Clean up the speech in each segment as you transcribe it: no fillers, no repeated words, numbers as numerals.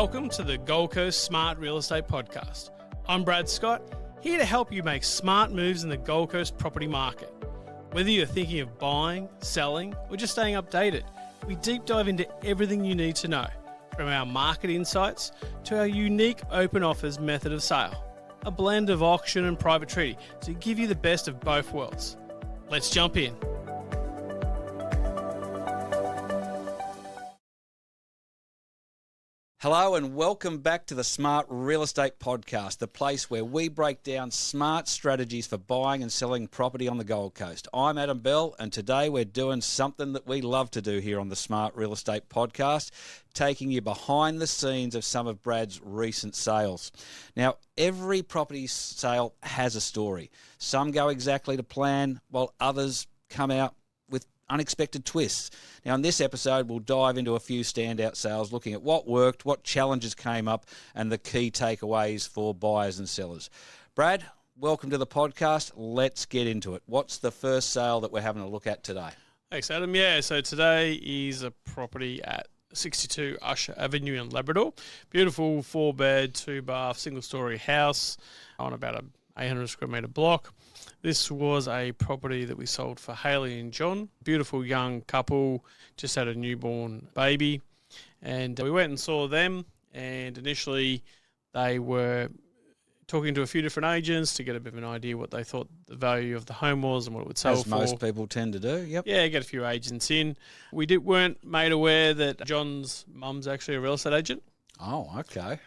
Welcome to the Gold Coast Smart Real Estate Podcast. I'm Brad Scott, here to help you make smart moves in the Gold Coast property market. Whether you're thinking of buying, selling, or just staying updated, we deep dive into everything you need to know, from our market insights to our unique open offers method of sale, a blend of auction and private treaty to give you the best of both worlds. Let's jump in. Hello and welcome back to the Smart Real Estate Podcast, the place where we break down smart strategies for buying and selling property on the Gold Coast. I'm Adam Bell, and today we're doing something that we love to do here on the Smart Real Estate Podcast, taking you behind the scenes of some of Brad's recent sales. Now, every property sale has a story. Some go exactly to plan, while others come out with unexpected twists. Now, in this episode, we'll dive into a few standout sales, looking at what worked, what challenges came up, and the key takeaways for buyers and sellers. Brad, welcome to the podcast. Let's get into it. What's the first sale that we're having a look at today? Thanks, Adam. Yeah, so today is a property at 62 Usher Avenue in Labrador. Beautiful 4-bed, 2-bath, single-storey house on about a 800 square metre block. This was a property that we sold for Hayley and John. Beautiful young couple, just had a newborn baby. And we went and saw them, and initially they were talking to a few different agents to get a bit of an idea what they thought the value of the home was and what it would sell for. As most people tend to do, yep. Yeah, get a few agents in. We weren't made aware that John's mum's actually a real estate agent. Oh, okay.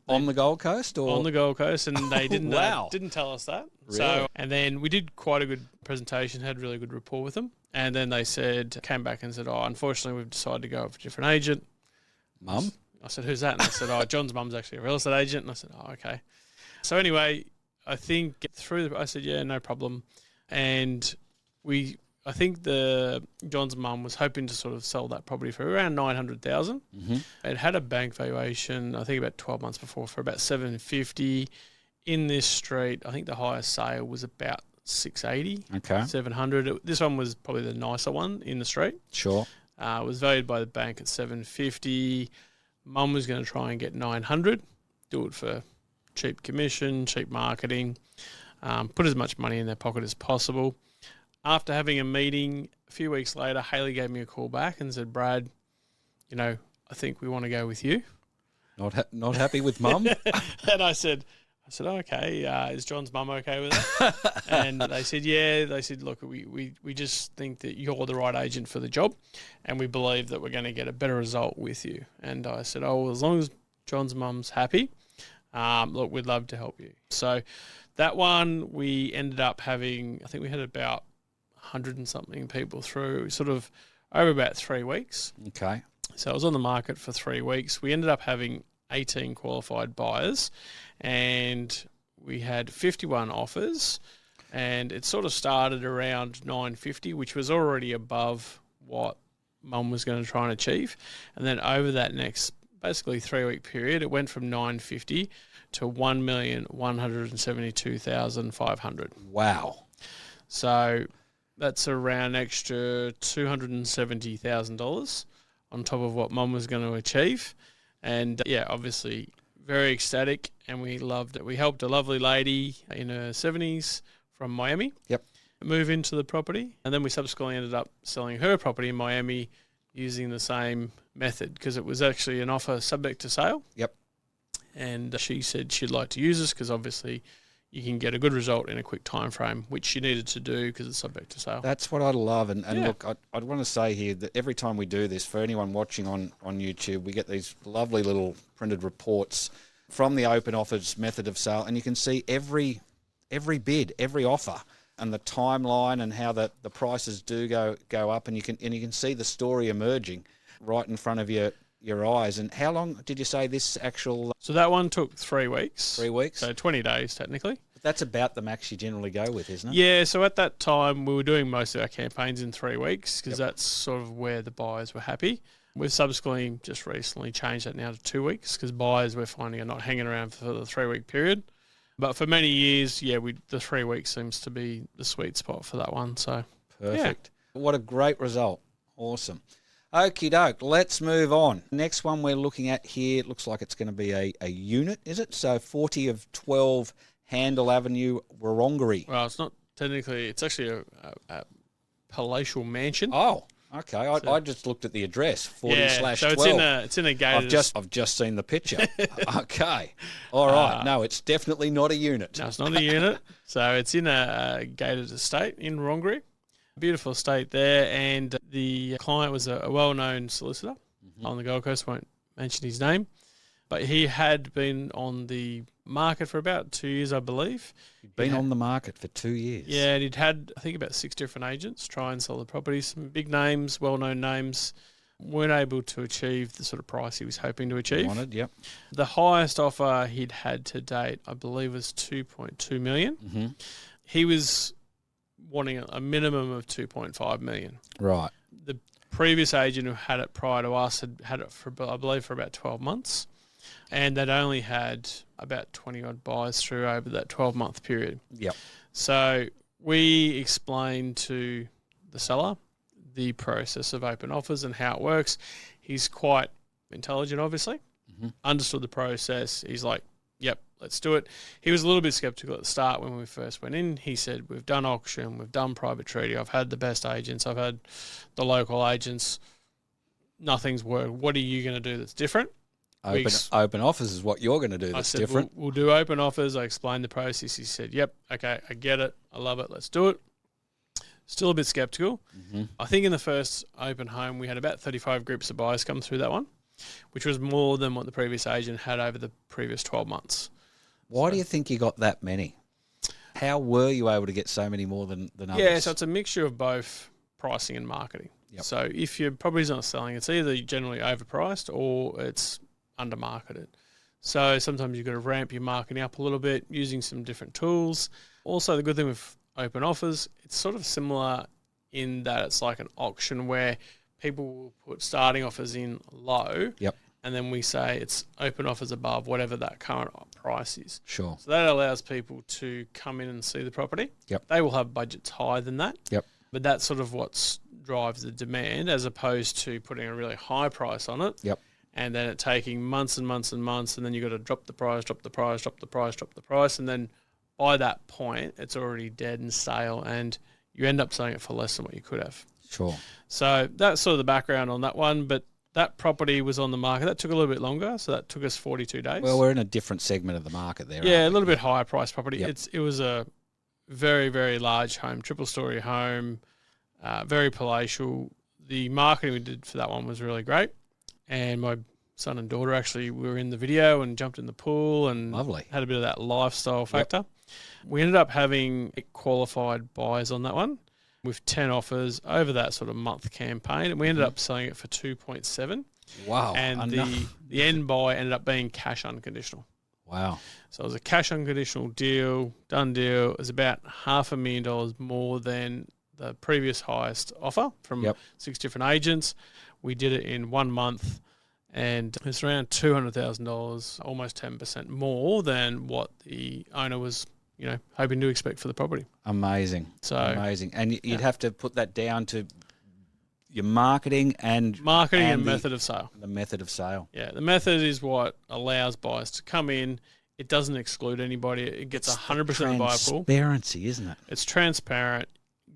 On the Gold Coast, or on the Gold Coast, and they didn't Wow. Didn't tell us that. Really? So, and then we did quite a good presentation, had really good rapport with them, and then they came back and said, "Oh, unfortunately, we've decided to go with a different agent." Mum? I said, "Who's that?" And they said, "Oh, John's mum's actually a real estate agent." And I said, "Oh, okay." So anyway, I think I said, "Yeah, no problem," and I think John's mum was hoping to sort of sell that property for around $900,000. Mm-hmm. It had a bank valuation, I think about 12 months before, for about $750,000 in this street. I think the highest sale was about $680,000, Okay. $700,000. This one was probably the nicer one in the street. Sure. It was valued by the bank at $750,000. Mum was going to try and get $900,000, do it for cheap commission, cheap marketing, put as much money in their pocket as possible. After having a meeting, a few weeks later, Hayley gave me a call back and said, "Brad, I think we want to go with you." Not happy with Mum? And I said, "Oh, okay, is John's mum okay with it?" And they said, "Yeah." They said, "Look, we just think that you're the right agent for the job, and we believe that we're going to get a better result with you." And I said, "Oh, well, as long as John's mum's happy, look, we'd love to help you." So that one, we ended up having, I think we had about 100 and something people through, sort of over about 3 weeks. Okay. So it was on the market for 3 weeks. We ended up having 18 qualified buyers, and we had 51 offers, and it sort of started around $950,000, which was already above what Mum was going to try and achieve. And then over that next basically 3-week period, it went from $950,000 to $1,172,500. Wow. So that's around extra $270,000 on top of what Mum was going to achieve. And yeah, obviously very ecstatic, and we loved it. We helped a lovely lady in her 70s from Miami move into the property, and then we subsequently ended up selling her property in Miami using the same method, because it was actually an offer subject to sale. Yep. And she said she'd like to use this because obviously you can get a good result in a quick time frame, which she needed to do because it's subject to sale. That's what I love. And Yeah. look, I'd want to say here that every time we do this, for anyone watching on YouTube, we get these lovely little printed reports from the open offers method of sale, and you can see every bid, every offer, and the timeline and how the prices do go up, and you can see the story emerging right in front of your eyes. And how long did you say this actual? So that one took 3 weeks. 3 weeks. So 20 days technically. That's about the max you generally go with, isn't it? Yeah, so at that time we were doing most of our campaigns in 3 weeks because that's sort of where the buyers were happy. We've subsequently just recently changed that now to 2 weeks because buyers we're finding are not hanging around for the 3-week period. But for many years, the 3 weeks seems to be the sweet spot for that one. So perfect. Yeah. What a great result. Awesome. Okie doke, let's move on. Next one we're looking at here, it looks like it's going to be a unit, is it? So 40 of 12 Handel Avenue, Wurundjeri. Well, it's not technically, it's actually a palatial mansion. Oh, okay. I just looked at the address, 40 slash 12. So it's in a gated... I've just seen the picture. Okay. All right. No, it's definitely not a unit. No, it's not a unit. So it's in a gated estate in Wurundjeri. Beautiful estate there, and the client was a well-known solicitor on the Gold Coast. Won't mention his name, but he had been on the market for about 2 years, I believe. He'd been on the market for 2 years. Yeah, and he'd had, I think, about 6 different agents try and sell the property. Some big names, well-known names, weren't able to achieve the sort of price he was hoping to achieve. Wanted, yep. The highest offer he'd had to date, I believe, was $2.2 million. Mm-hmm. He was wanting a minimum of 2.5 million. Right. The previous agent who had it prior to us had it for, I believe, for about 12 months, and they'd only had about 20 odd buys through over that 12-month period. Yep. So we explained to the seller the process of open offers and how it works. He's quite intelligent, obviously. Mm-hmm. Understood the process. He's like, yep, let's do it. He was a little bit skeptical at the start when we first went in. He said, we've done auction, we've done private treaty, I've had the best agents, I've had the local agents. Nothing's worked. What are you going to do that's different? Open offers is what you're going to do that's different. We'll do open offers. I explained the process. He said, yep, okay, I get it. I love it. Let's do it. Still a bit skeptical. Mm-hmm. I think in the first open home, we had about 35 groups of buyers come through that one, which was more than what the previous agent had over the previous 12 months. Why do you think you got that many? How were you able to get so many more than others? Yeah, so it's a mixture of both pricing and marketing. Yep. So if your property's not selling, it's either generally overpriced or it's undermarketed. So sometimes you've got to ramp your marketing up a little bit using some different tools. Also, the good thing with open offers, it's sort of similar in that it's like an auction where people will put starting offers in low. Yep. And then we say it's open offers above whatever that current price is. Sure. So that allows people to come in and see the property. Yep. They will have budgets higher than that. Yep. But that's sort of what drives the demand as opposed to putting a really high price on it. Yep. And then it taking months and months and months, and then you've got to drop the price, and then by that point, it's already dead and stale, and you end up selling it for less than what you could have. Sure. So that's sort of the background on that one, but that property was on the market. That took a little bit longer, so that took us 42 days. Well, we're in a different segment of the market there. Yeah, a little bit higher price property. Yep. It was a very, very large home, triple-story home, very palatial. The marketing we did for that one was really great. And my son and daughter actually were in the video and jumped in the pool and Lovely. Had a bit of that lifestyle factor. Yep. We ended up having qualified buyers on that one with 10 offers over that sort of month campaign. And we ended up selling it for 2.7. Wow. And the end buy ended up being cash unconditional. Wow. So it was a cash unconditional deal, done deal. It was about $500,000 more than the previous highest offer from 6 different agents. We did it in 1 month, and it's around $200,000, almost 10% more than what the owner was, hoping to expect for the property. Amazing. Amazing. And you'd have to put that down to your marketing and method of sale. The method of sale. Yeah, the method is what allows buyers to come in. It doesn't exclude anybody. It gets 100% of the buyer pool. Transparency, isn't it? It's transparent.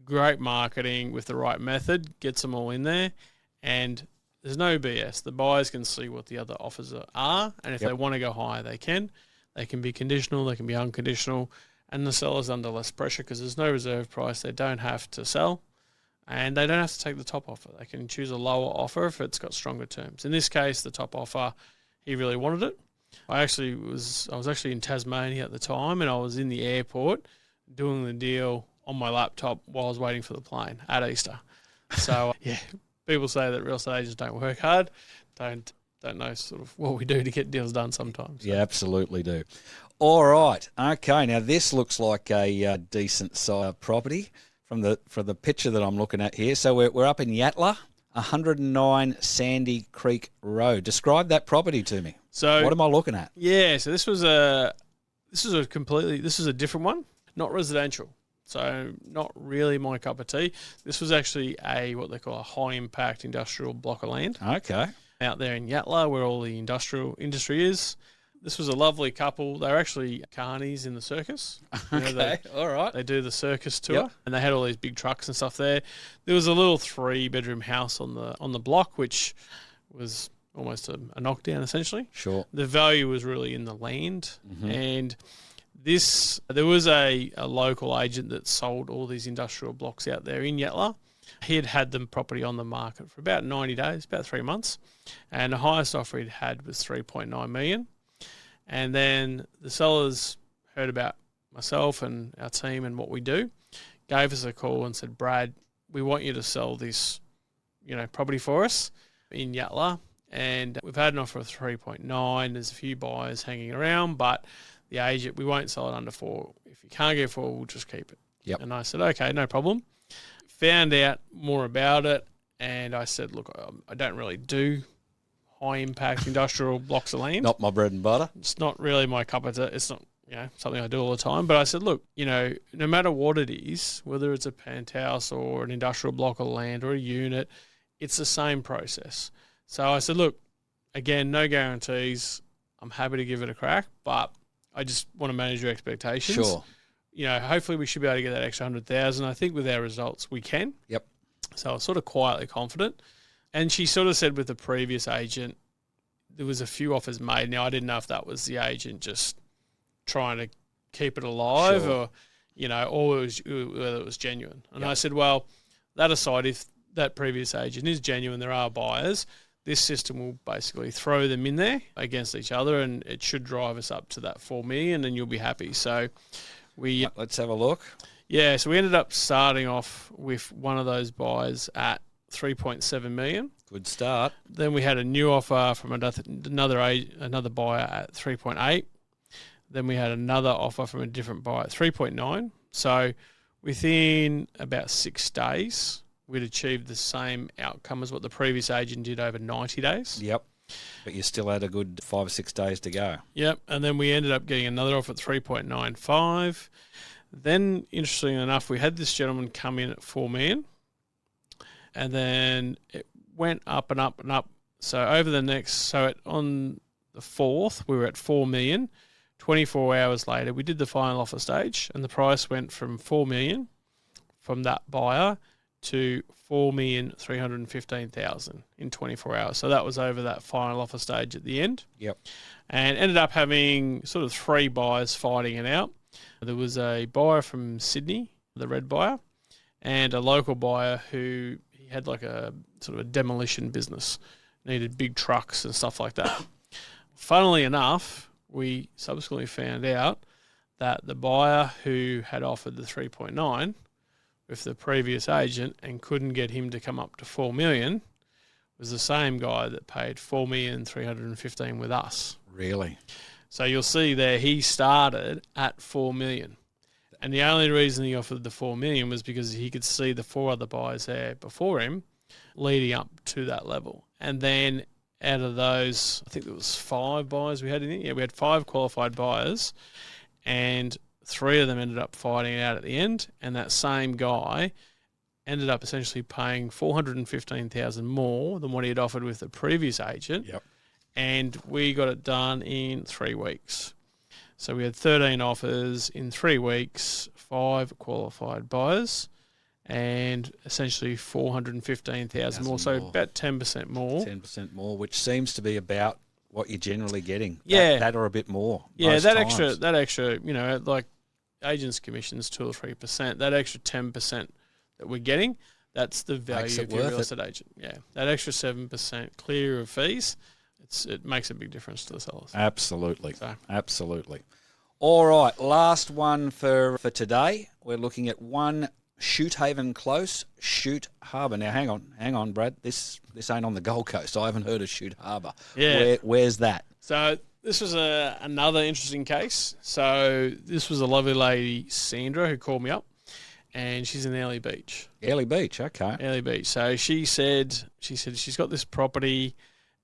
Great marketing with the right method gets them all in there, and there's no BS. The buyers can see what the other offers are, and if they want to go higher, they can. They can be conditional, they can be unconditional, and the seller's under less pressure because there's no reserve price. They don't have to sell, and they don't have to take the top offer. They can choose a lower offer if it's got stronger terms. In this case, the top offer, he really wanted it. I was actually in Tasmania at the time, and I was in the airport doing the deal on my laptop while I was waiting for the plane at Easter. So, people say that real estate agents don't work hard, don't know sort of what we do to get deals done sometimes. So. You absolutely do. All right. Okay, now this looks like a decent size property from the picture that I'm looking at here. So we're up in Yatala, 109 Sandy Creek Road. Describe that property to me. So what am I looking at? Yeah, so this was a different one, not residential. So not really my cup of tea. This was actually what they call a high impact industrial block of land Okay. out there in Yatala, where all the industry is. This was a lovely couple. They were actually carnies in the circus. Okay. All right. They do the circus tour, Yep. and they had all these big trucks and stuff there. There was a little 3-bedroom house on the block, which was almost a knockdown essentially. Sure. The value was really in the land, and there was a local agent that sold all these industrial blocks out there in Yatala. He had the property on the market for about 90 days, about 3 months, and the highest offer he'd had was 3.9 million. And then the sellers heard about myself and our team and what we do, gave us a call and said, Brad, we want you to sell this, property for us in Yatala. And we've had an offer of 3.9. There's a few buyers hanging around, but the agent, we won't sell it under 4. If you can't get 4, we'll just keep it. Yep. And I said, okay, no problem. Found out more about it, and I said, look, I don't really do high-impact industrial blocks of land. Not my bread and butter. It's not really my cup of tea. It's not something I do all the time. But I said, look, no matter what it is, whether it's a penthouse or an industrial block of land or a unit, it's the same process. So I said, look, again, no guarantees. I'm happy to give it a crack, but I just want to manage your expectations. Sure. Hopefully we should be able to get that extra 100,000. I think with our results we can. Yep. So I was sort of quietly confident. And she sort of said with the previous agent, there was a few offers made. Now, I didn't know if that was the agent just trying to keep it alive Sure. or whether it was genuine. And Yep. I said, well, that aside, if that previous agent is genuine, there are buyers, this system will basically throw them in there against each other, and it should drive us up to that 4 million, and you'll be happy. So Let's have a look. so we ended up starting off with one of those buyers at 3.7 million. Good start. Then we had a new offer from another buyer at 3.8. Then we had another offer from a different buyer at 3.9. So within about 6 days, we'd achieved the same outcome as what the previous agent did over 90 days. Yep. But you still had a good 5 or 6 days to go. Yep. And then we ended up getting another offer at 3.95. Then, interestingly enough, we had this gentleman come in at 4 million. And then it went up and up and up. So on the 4th, we were at 4 million. 24 hours later, we did the final offer stage, and the price went from 4 million from that buyer to 4,315,000 in 24 hours. So that was over that final offer stage at the end. Yep. And ended up having sort of 3 buyers fighting it out. There was a buyer from Sydney, the red buyer, and a local buyer who he had like a sort of a demolition business, needed big trucks and stuff like that. Funnily enough, we subsequently found out that the buyer who had offered the 3.9 with the previous agent and couldn't get him to come up to 4 million was the same guy that paid 4,315,000 with us. Really? So you'll see there he started at 4 million. And the only reason he offered the 4 million was because he could see the 4 other buyers there before him leading up to that level. And then out of those, I think there was 5 buyers we had in it. Yeah, we had 5 qualified buyers, and 3 of them ended up fighting it out at the end. And that same guy ended up essentially paying 415,000 more than what he had offered with the previous agent. Yep. And we got it done in 3 weeks. So we had 13 offers in 3 weeks, 5 qualified buyers, and essentially 415,000 more. So about 10% more. 10% more, which seems to be about what you're generally getting. Yeah. That or a bit more. Yeah, most that times. extra, like agents' commissions 2 or 3%. That extra 10% that we're getting, that's the value of your real estate agent. Yeah, that extra 7% clear of fees. It makes a big difference to the sellers. Absolutely. So. Absolutely. All right, last one for today. We're looking at 1 Shoothaven Close, Shute Harbour. Now, hang on, Brad. This ain't on the Gold Coast. I haven't heard of Shute Harbour. Yeah. Where's that? So this was another interesting case. So this was a lovely lady, Sandra, who called me up, and she's in Airlie Beach. Airlie Beach, okay. Airlie Beach. So she said she's got this property.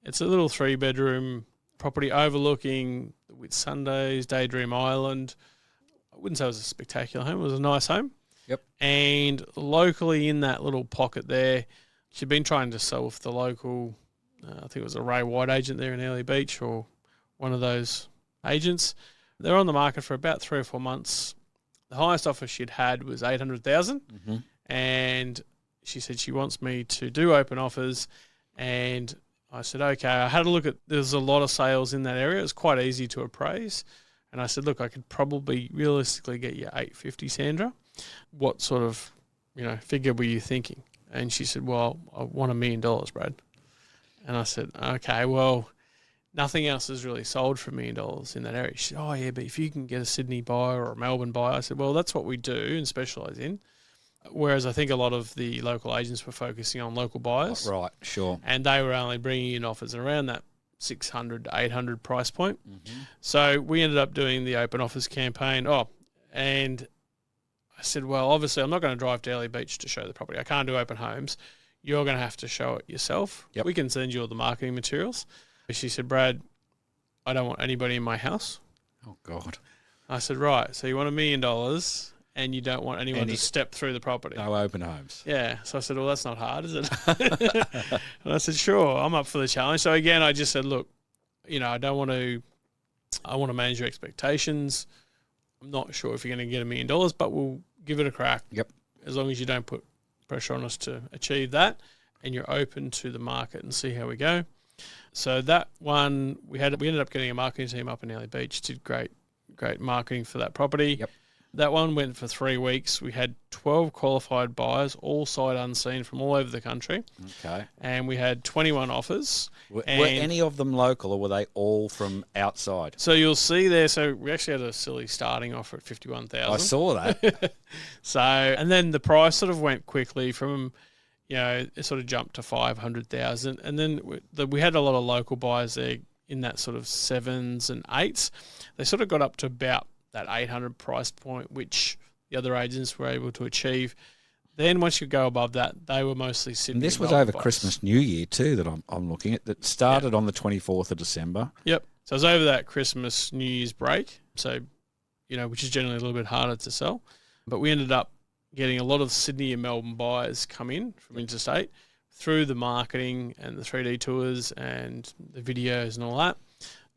It's a little 3-bedroom property overlooking Whitsundays, Daydream Island. I wouldn't say it was a spectacular home. It was a nice home. Yep. And locally in that little pocket there, she'd been trying to sell with the local, I think it was a Ray White agent there in Airlie Beach or one of those agents. They're on the market for about 3 or 4 months. The highest offer she'd had was 800,000, and she said she wants me to do open offers. And I said, okay. I had a look at, there's a lot of sales in that area. It's quite easy to appraise. And I said, look, I could probably realistically get you 850, Sandra. What sort of, figure were you thinking? And she said, well, I want $1 million, Brad. And I said, okay, well, nothing else is really sold for $1 million in that area. She said, oh, yeah, but if you can get a Sydney buyer or a Melbourne buyer. I said, well, that's what we do and specialise in. Whereas I think a lot of the local agents were focusing on local buyers. Right, sure. And they were only bringing in offers around that 600 to 800 price point. So we ended up doing the open offers campaign. And I said, well, obviously I'm not going to drive to Airlie Beach to show the property. I can't do open homes. You're going to have to show it yourself. Yep. We can send you all the marketing materials. She said, Brad, I don't want anybody in my house. Oh, God. I said, right, so you want $1 million and you don't want anyone to step through the property. No open homes. Yeah. So I said, well, that's not hard, is it? And I said, sure, I'm up for the challenge. So again, I just said, look, I want to manage your expectations. I'm not sure if you're going to get $1 million, but we'll give it a crack. Yep. As long as you don't put pressure on us to achieve that and you're open to the market and see how we go. So that one, we ended up getting a marketing team up in Airlie Beach, did great marketing for that property. Yep. That one went for 3 weeks. We had 12 qualified buyers, all sight unseen from all over the country. Okay. And we had 21 offers. Were any of them local or were they all from outside? So you'll see there, so we actually had a silly starting offer at 51,000. I saw that. So, and then the price sort of went quickly from, it sort of jumped to 500,000. And then we had a lot of local buyers there in that sort of 7s and 8s. They sort of got up to about that 800 price point, which the other agents were able to achieve. Then once you go above that, they were mostly Sydney. And this was Melbourne over buyers. Christmas, New Year too, that I'm looking at, that started on the 24th of December. Yep. So it was over that Christmas, New Year's break. So, which is generally a little bit harder to sell. But we ended up getting a lot of Sydney and Melbourne buyers come in from interstate through the marketing and the 3D tours and the videos and all that.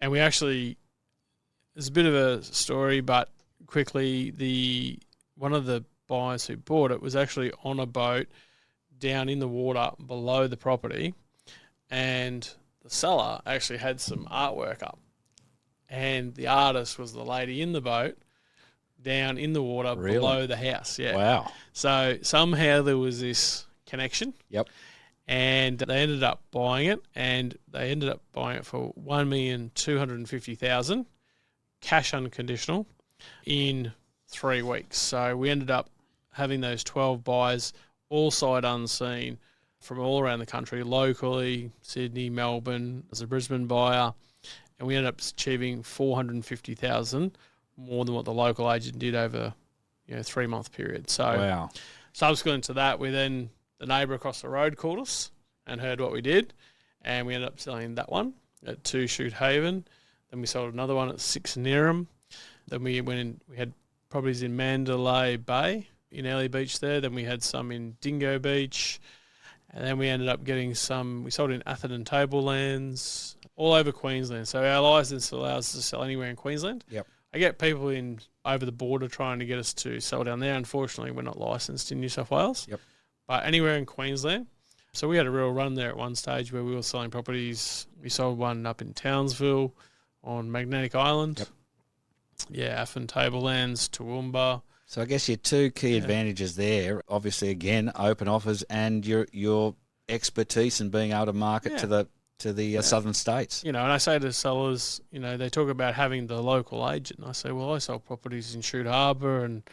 And we actually, there's a bit of a story, but quickly, one of the buyers who bought it was actually on a boat down in the water below the property, and the seller actually had some artwork up, and the artist was the lady in the boat down in the water below the house. Yeah. Wow. So somehow there was this connection. Yep. And they ended up buying it, and they ended up buying it for $1,250,000, cash unconditional, in 3 weeks. So we ended up having those 12 buyers, all sight unseen, from all around the country, locally, Sydney, Melbourne, as a Brisbane buyer, and we ended up achieving $450,000 more than what the local agent did over, 3-month period. So wow. Subsequent to that, the neighbour across the road called us and heard what we did, and we ended up selling that one at 2 Shoot Haven. Then we sold another one at 6 Neerim. Then we went in, we had properties in Mandalay Bay, in Airlie Beach there. Then we had some in Dingo Beach. And then we ended up getting we sold in Atherton Tablelands, all over Queensland. So our licence allows us to sell anywhere in Queensland. Yep. I get people in over the border trying to get us to sell down there. Unfortunately, we're not licensed in New South Wales. Yep. But anywhere in Queensland. So we had a real run there at one stage where we were selling properties. We sold one up in Townsville on Magnetic Island. Yep. Yeah, Atherton Tablelands, Toowoomba. So I guess your two key advantages there, obviously, again, open offers and your expertise in being able to market to the southern states. And I say to sellers, they talk about having the local agent. And I say, well, I sell properties in Shute Harbour and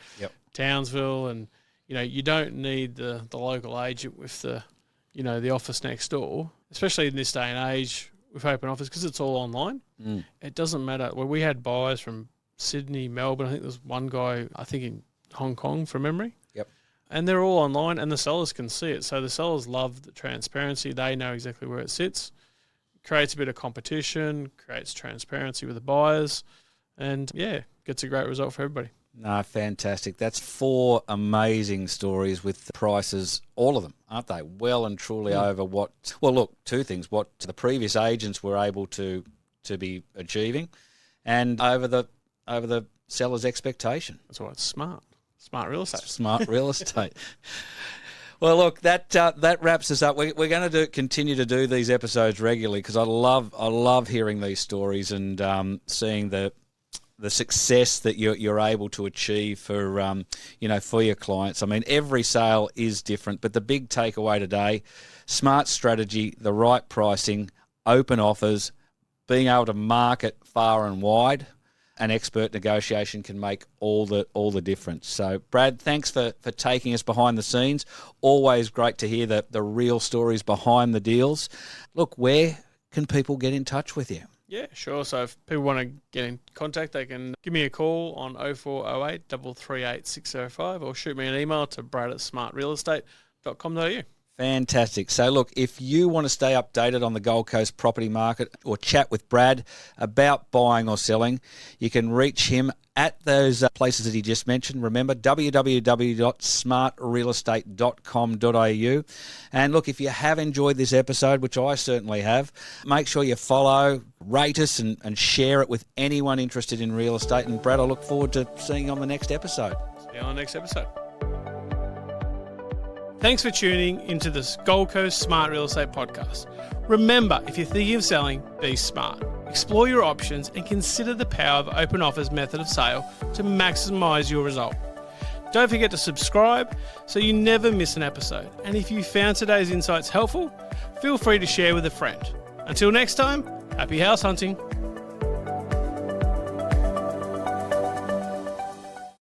Townsville, and you don't need the local agent with the office next door, especially in this day and age with open offers, because it's all online. It doesn't matter. Well, we had buyers from Sydney, Melbourne. I think there's one guy, I think in Hong Kong from memory. Yep. And they're all online, and the sellers can see it. So the sellers love the transparency. They know exactly where it sits. Creates a bit of competition, creates transparency with the buyers, and gets a great result for everybody. No, fantastic. That's 4 amazing stories with prices, all of them, aren't they? Well and truly over what, well, look, 2 things, what the previous agents were able to be achieving and over the seller's expectation. That's why it's smart. Smart real estate. Smart real estate. Well, look, that wraps us up. We're going to continue to do these episodes regularly because I love hearing these stories and seeing the success that you're able to achieve for for your clients. I mean, every sale is different, but the big takeaway today: smart strategy, the right pricing, open offers, being able to market far and wide. An expert negotiation can make all the difference. So, Brad, thanks for taking us behind the scenes. Always great to hear the real stories behind the deals. Look, where can people get in touch with you? Yeah, sure. So if people want to get in contact, they can give me a call on 0408 338 605 or shoot me an email to brad@smartrealestate.com.au. Fantastic. So, look, if you want to stay updated on the Gold Coast property market or chat with Brad about buying or selling, you can reach him at those places that he just mentioned. Remember, www.smartrealestate.com.au. And look, if you have enjoyed this episode, which I certainly have, make sure you follow, rate us and share it with anyone interested in real estate. And Brad, I look forward to seeing you on the next episode. See you on the next episode. Thanks for tuning into this Gold Coast Smart Real Estate Podcast. Remember, if you're thinking of selling, be smart. Explore your options and consider the power of open offers method of sale to maximise your result. Don't forget to subscribe so you never miss an episode. And if you found today's insights helpful, feel free to share with a friend. Until next time, happy house hunting.